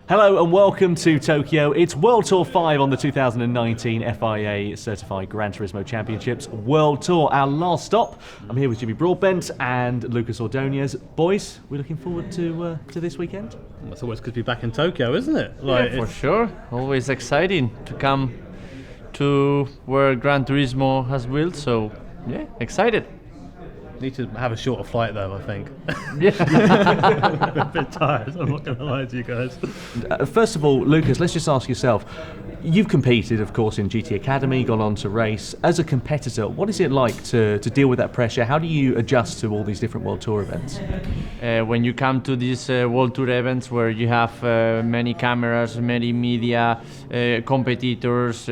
Hello and welcome to Tokyo. It's World Tour 5 on the 2019 FIA Certified Gran Turismo Championships World Tour. Our last stop. I'm here with Jimmy Broadbent and Lucas Ordóñez. Boys, we're looking forward to this weekend? It's always good to be back in Tokyo, isn't it? Yeah, for sure. Always exciting to come to where Gran Turismo has built, so yeah, excited. Need to have a shorter flight though, I think. Yeah. I'm a bit tired, I'm not going to lie to you guys. First of all, Lucas, let's just ask yourself. You've competed, of course, in GT Academy, gone on to race. As a competitor, what is it like to deal with that pressure? How do you adjust to all these different World Tour events? When you come to these World Tour events where you have many cameras, many media, competitors,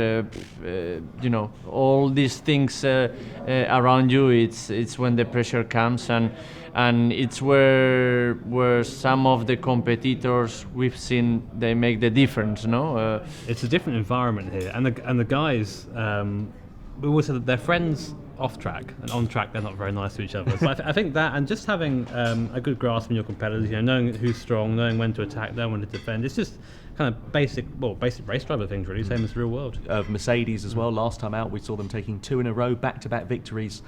all these things around you, it's when the pressure comes, and it's where some of the competitors we've seen they make the difference. No, it's a different environment here, and the guys. We always say that they're friends off track, and on track they're not very nice to each other. So I think that, and just having a good grasp on your competitors, knowing who's strong, knowing when to attack, knowing when to defend. It's just kind of basic race driver things, really, same as the real world. Mercedes as well. Last time out, we saw them taking 2 in a row, back-to-back victories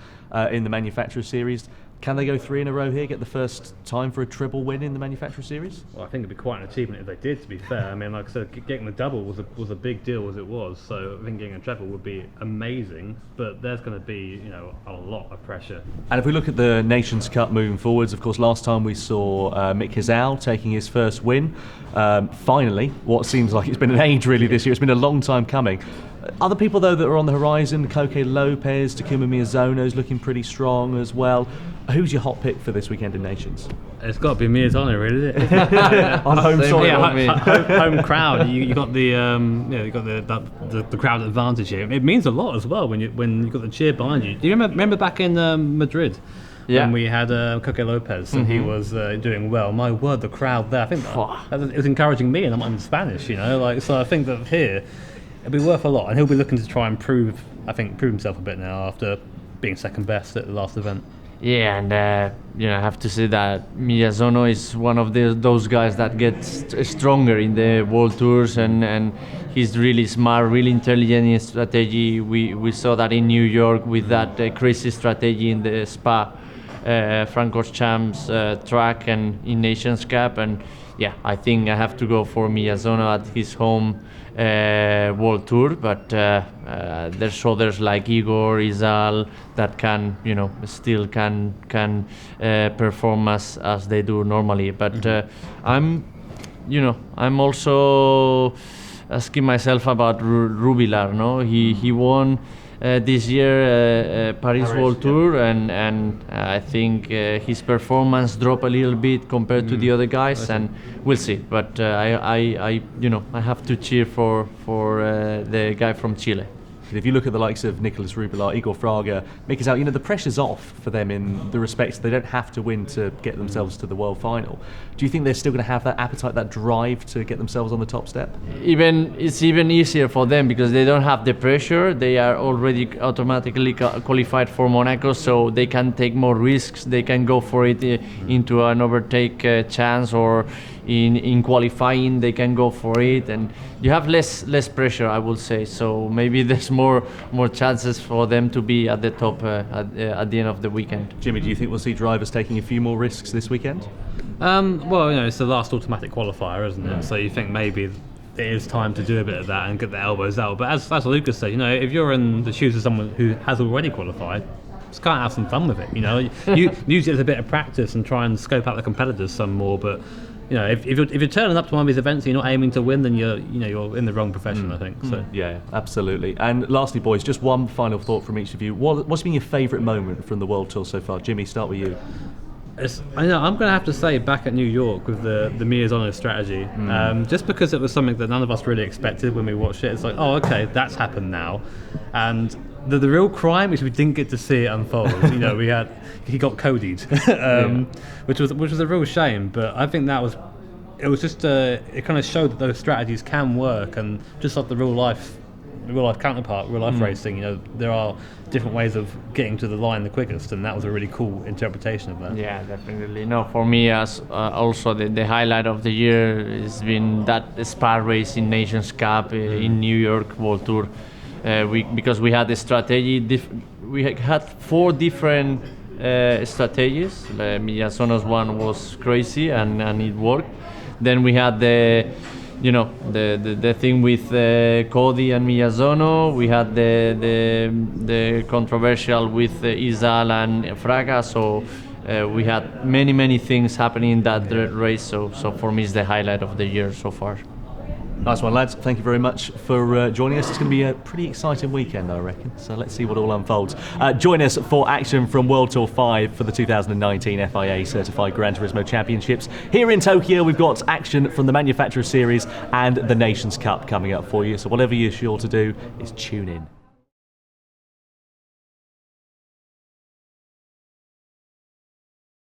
in the Manufacturer Series. Can they go 3 in a row here, get the first time for a triple win in the Manufacturer Series? Well, I think it'd be quite an achievement if they did, to be fair. I mean, like I said, getting the double was a big deal as it was, so I think getting a treble would be amazing, but there's going to be, a lot of pressure. And if we look at the Nations Cup moving forwards, of course, last time we saw Mick Hizal taking his first win. Finally, what seems like it's been an age really this year, it's been a long time coming. Other people, though, that are on the horizon, Koke Lopez, Takuma Miyazono's looking pretty strong as well. Who's your hot pick for this weekend in Nations? It's got to be Miyazono, really, isn't it? On home soil. Home crowd. You got the the crowd advantage here. It means a lot as well when you got the cheer behind you. Do you remember back in Madrid? Yeah. When we had Koke Lopez and he was doing well. My word, the crowd there. I think it was encouraging me, and I'm in Spanish, so I think that here it'll be worth a lot, and he'll be looking to try and prove himself a bit now after being second best at the last event. Yeah, and I have to say that Miyazono is one of those guys that gets stronger in the World Tours, and he's really smart, really intelligent in strategy. We saw that in New York with that crazy strategy in the Spa Francorchamps track and in Nations Cup, and yeah, I think I have to go for Miyazono at his home World Tour, but there's others like Igor, Izal that can still can perform as they do normally. But I'm also asking myself about Rubilar. No, he won this year Paris World Tour, and I think his performance dropped a little bit compared to the other guys, and we'll see. But I have to cheer for the guy from Chile. If you look at the likes of Nicolas Rubilar, Igor Fraga, Mick Hizal, the pressure's off for them in the respects they don't have to win to get themselves to the world final. Do you think they're still going to have that appetite, that drive to get themselves on the top step? It's even easier for them because they don't have the pressure. They are already automatically qualified for Monaco, so they can take more risks. They can go for it into an overtake chance, or in qualifying they can go for it, and you have less pressure, I would say. So maybe there's more chances for them to be at the top at the end of the weekend. Jimmy, do you think we'll see drivers taking a few more risks this weekend? Well, it's the last automatic qualifier, isn't it? So you think maybe it is time to do a bit of that and get the elbows out. But as Lucas said, if you're in the shoes of someone who has already qualified, just can't have some fun with it. You use it as a bit of practice and try and scope out the competitors some more. But if you're turning up to one of these events and you're not aiming to win, then you're in the wrong profession, I think. So yeah, absolutely. And lastly, boys, just one final thought from each of you. What's been your favourite moment from the World Tour so far? Jimmy, start with you. I'm going to have to say back at New York with the Miyazono strategy, just because it was something that none of us really expected when we watched it. It's like, oh, okay, that's happened now, and the real crime is we didn't get to see it unfold. He got codied, which was a real shame. But I think it was just it kind of showed that those strategies can work, and just like the real life real life counterpart, real life racing. You know, there are different ways of getting to the line the quickest, and that was a really cool interpretation of that. Yeah, definitely. No, for me, as also the highlight of the year has been that Spa race in Nations Cup in New York World Tour. Because we had the strategy, we had 4 different strategies. Miyazono's one was crazy and it worked. Then we had the thing with Cody and Miyazono. We had the controversial with Izal and Fraga. So we had many things happening in that race. So for me, it's the highlight of the year so far. Nice one, lads. Thank you very much for joining us. It's going to be a pretty exciting weekend, I reckon. So let's see what all unfolds. Join us for action from World Tour 5 for the 2019 FIA Certified Gran Turismo Championships. Here in Tokyo, we've got action from the Manufacturer Series and the Nations Cup coming up for you. So whatever you're sure to do is tune in.